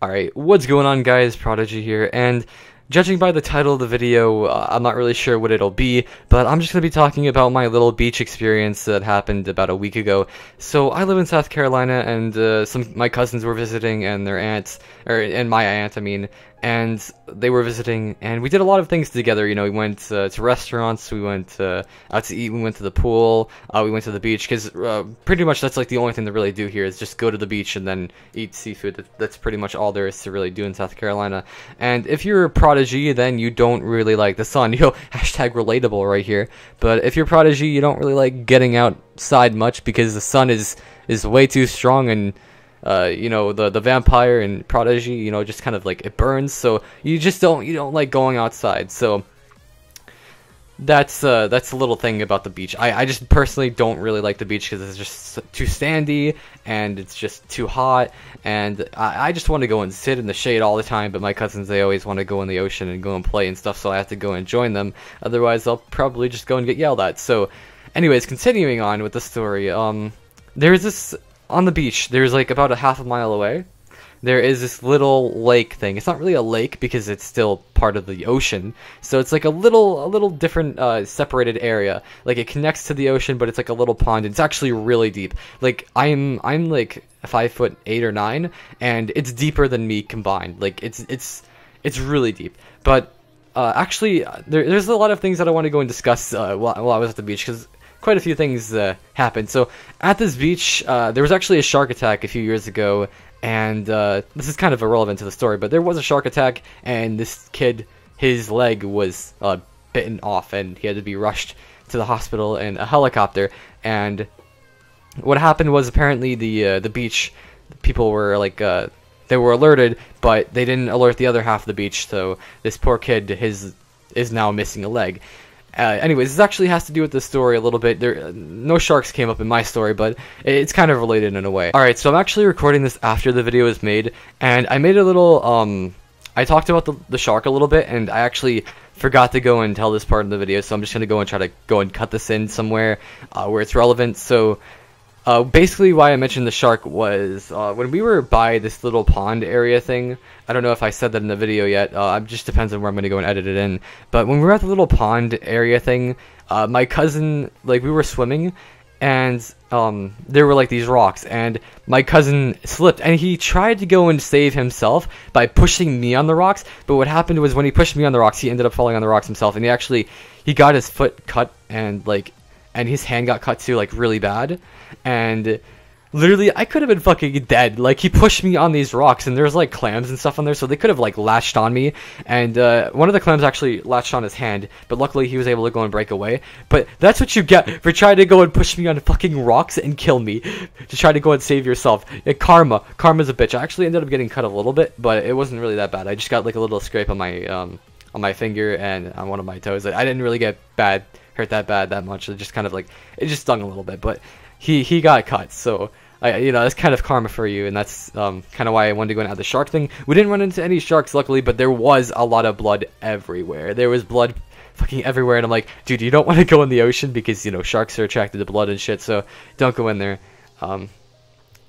Alright, what's going on guys, Prodigy here, and judging by the title of the video, I'm not really sure what it'll be, but I'm just going to be talking about my little beach experience that happened about a week ago. So I live in South Carolina, and my cousins were visiting, and their aunts, and my aunt, I mean, and they were visiting, and we did a lot of things together. You know, we went to restaurants, we went out to eat, we went to the pool, we went to the beach, because pretty much that's like the only thing to really do here is just go to the beach and then eat seafood. That's pretty much all there is to really do in South Carolina. And if you're a Prodigy, then you don't really like the sun. You know, hashtag relatable right here. But if you're Prodigy, you don't really like getting outside much because the sun is way too strong, and you know, the vampire and Prodigy, you know, just kind of like it burns, so you don't like going outside. So that's a little thing about the beach. I just personally don't really like the beach because it's just too sandy and it's just too hot, and I just want to go and sit in the shade all the time. But my cousins, they always want to go in the ocean and go and play and stuff, so I have to go and join them. Otherwise, I'll probably just go and get yelled at. So, anyways, continuing on with the story, there's this. On the beach, there's like about a half a mile away, there is this little lake thing. It's not really a lake because it's still part of the ocean, so it's like a little different separated area. Like it connects to the ocean, but it's like a little pond. It's actually really deep. Like I'm like 5'8" or 9, and it's deeper than me combined. Like it's really deep. But actually, there's a lot of things that I want to go and discuss while I was at the beach, because quite a few things happened. So at this beach, there was actually a shark attack a few years ago, and this is kind of irrelevant to the story, but there was a shark attack, and this kid, his leg was bitten off, and he had to be rushed to the hospital in a helicopter. And what happened was, apparently the beach people were like they were alerted, but they didn't alert the other half of the beach, so this poor kid is now missing a leg. Anyways, this actually has to do with the story a little bit. No sharks came up in my story, but it's kind of related in a way. Alright, so I'm actually recording this after the video was made, and I made a little, I talked about the shark a little bit, and I actually forgot to go and tell this part of the video, so I'm just going to go and try to go and cut this in somewhere where it's relevant. So, basically why I mentioned the shark was, when we were by this little pond area thing, I don't know if I said that in the video yet, it just depends on where I'm going to go and edit it in, but when we were at the little pond area thing, my cousin, like, we were swimming, and there were like these rocks, and my cousin slipped, and he tried to go and save himself by pushing me on the rocks. But what happened was, when he pushed me on the rocks, he ended up falling on the rocks himself, and he got his foot cut, and his hand got cut too, like really bad. And literally, I could have been fucking dead. Like, he pushed me on these rocks, and there's like clams and stuff on there, so they could have like latched on me. And one of the clams actually latched on his hand, but luckily he was able to go and break away. But that's what you get for trying to go and push me on fucking rocks and kill me, to try to go and save yourself. Karma's a bitch. I actually ended up getting cut a little bit, but it wasn't really that bad. I just got like a little scrape on my finger and on one of my toes. I didn't really get hurt that much. It just kind of like, it just stung a little bit, but he got cut. So you know, that's kind of karma for you, and that's kind of why I wanted to go and add the shark thing. We didn't run into any sharks, luckily, but there was a lot of blood everywhere. There was blood fucking everywhere, and I'm like, dude, you don't want to go in the ocean because, you know, sharks are attracted to blood and shit, so don't go in there.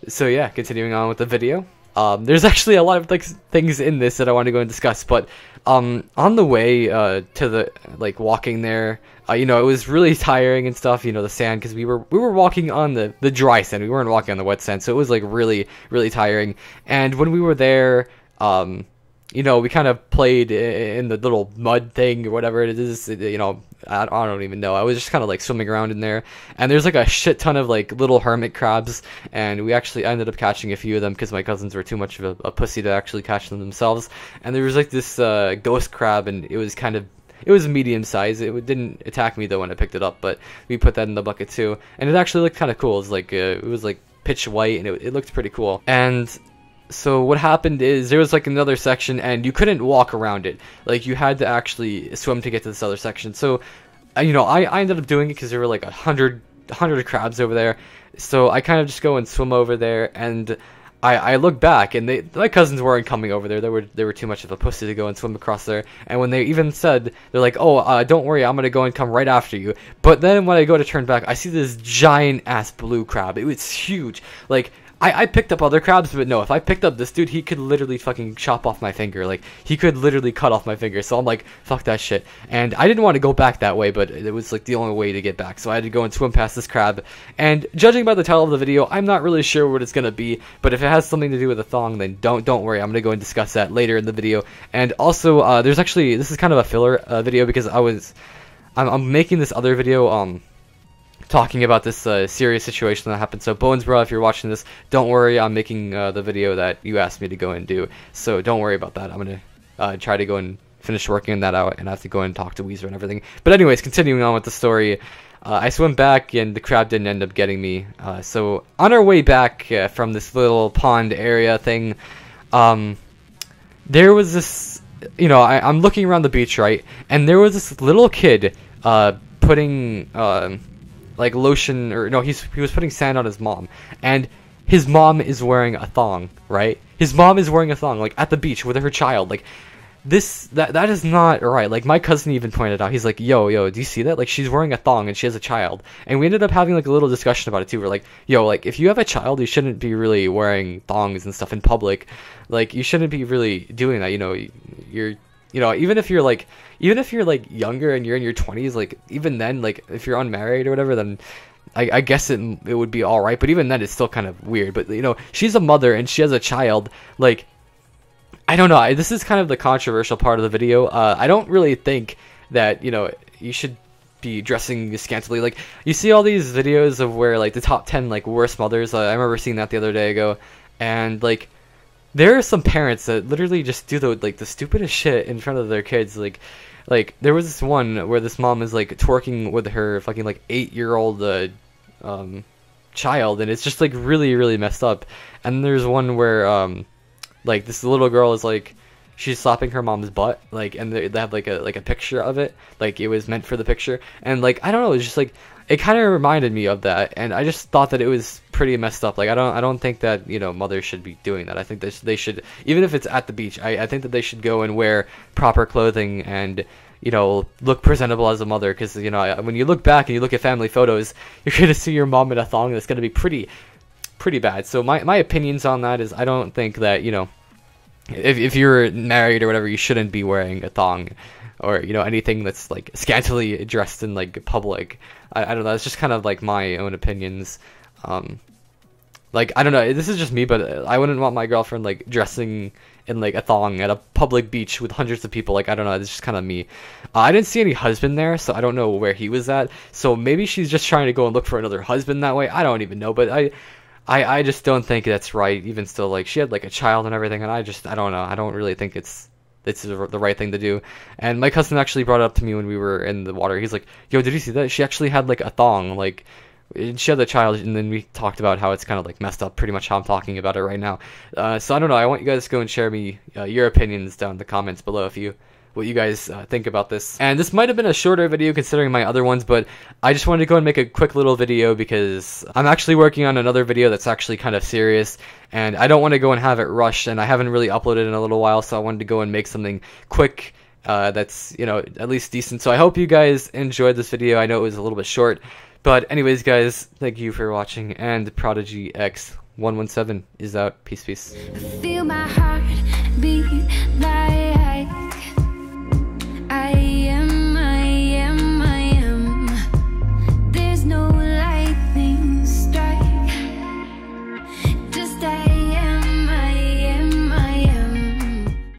So yeah, continuing on with the video. There's actually a lot of things in this that I want to go and discuss, but on the way to the walking there, you know, it was really tiring and stuff, you know, the sand, because we were walking on the dry sand, we weren't walking on the wet sand, so it was like really tiring. And when we were there, you know, we kind of played in the little mud thing or whatever it is, you know, I don't even know. I was just kind of like swimming around in there, and there's like a shit ton of like little hermit crabs, and we actually ended up catching a few of them because my cousins were too much of a pussy to actually catch them themselves. And there was like this ghost crab, and it was medium size. It didn't attack me though when I picked it up, but we put that in the bucket too, and it actually looked kind of cool. It was like pitch white, and it looked pretty cool. And so what happened is, there was like another section, and you couldn't walk around it. Like, you had to actually swim to get to this other section. So, you know, I ended up doing it because there were like 100 crabs over there. So I kind of just go and swim over there, and I look back, and my cousins weren't coming over there. They were too much of a pussy to go and swim across there. And when they even said, they're like, oh, don't worry, I'm gonna go and come right after you. But then when I go to turn back, I see this giant ass blue crab. It was huge. Like, I picked up other crabs, but no, if I picked up this dude, he could literally fucking chop off my finger. Like, he could literally cut off my finger. So I'm like, fuck that shit. And I didn't want to go back that way, but it was like the only way to get back. So I had to go and swim past this crab. And judging by the title of the video, I'm not really sure what it's gonna be. But if it has something to do with a thong, then don't worry. I'm gonna go and discuss that later in the video. And also, there's actually, this is kind of a filler video because I'm making this other video talking about this serious situation that happened. So Bonesbro, if you're watching this, don't worry, I'm making the video that you asked me to go and do. So don't worry about that. I'm gonna try to go and finish working that out, and I have to go and talk to Weezer and everything. But anyways, continuing on with the story, I swim back, and the crab didn't end up getting me. So on our way back from this little pond area thing, there was this, you know, I'm looking around the beach, right, and there was this little kid putting like lotion, or no, he was putting sand on his mom, and his mom is wearing a thong, right? His mom is wearing a thong, like, at the beach with her child. Like, that is not right. Like, my cousin even pointed out, he's like, yo, do you see that? Like, she's wearing a thong and she has a child. And we ended up having like a little discussion about it too. We're like, yo, like, if you have a child, you shouldn't be really wearing thongs and stuff in public. Like, you shouldn't be really doing that. You know, even if you're like younger and you're in your 20s, like, even then, like, if you're unmarried or whatever, then I guess it would be alright, but even then it's still kind of weird. But, you know, she's a mother and she has a child. Like, I don't know, this is kind of the controversial part of the video. I don't really think that, you know, you should be dressing scantily. Like, you see all these videos of where, like, the top 10 like worst mothers. I remember seeing that the other day ago, and like, there are some parents that literally just do the stupidest shit in front of their kids. Like there was this one where this mom is like twerking with her fucking like 8-year-old child, and it's just like really messed up. And there's one where like this little girl is like, she's slapping her mom's butt, like, and they have like a picture of it, like it was meant for the picture, and like, I don't know, it's just like, it kind of reminded me of that, and I just thought that it was pretty messed up. Like, I don't think that, you know, mothers should be doing that. I think that they should, even if it's at the beach, I think that they should go and wear proper clothing and, you know, look presentable as a mother, because, you know, when you look back and you look at family photos, you're gonna see your mom in a thong that's gonna be pretty bad. So my opinions on that is, I don't think that, you know, if you're married or whatever, you shouldn't be wearing a thong, or, you know, anything that's like scantily dressed in like public. I don't know, it's just kind of like my own opinions. Like, I don't know, this is just me, but I wouldn't want my girlfriend like dressing in like a thong at a public beach with hundreds of people. Like, I don't know, it's just kind of me. I didn't see any husband there, so I don't know where he was at. So maybe she's just trying to go and look for another husband that way. I don't even know, but I just don't think that's right. Even still, like, she had like a child and everything, and I don't know, I don't really think it's the right thing to do. And my cousin actually brought it up to me when we were in the water. He's like, yo, did you see that? She actually had like a thong, like, she had a child. And then we talked about how it's kind of like messed up, pretty much how I'm talking about it right now. So I don't know, I want you guys to go and share me your opinions down in the comments below, what you guys think about this. And this might have been a shorter video considering my other ones, but I just wanted to go and make a quick little video because I'm actually working on another video that's actually kind of serious, and I don't want to go and have it rushed, and I haven't really uploaded in a little while, so I wanted to go and make something quick that's, you know, at least decent. So I hope you guys enjoyed this video. I know it was a little bit short, but anyways, guys, thank you for watching, and Prodigy X 117 is out. Peace. Feel my heart beat like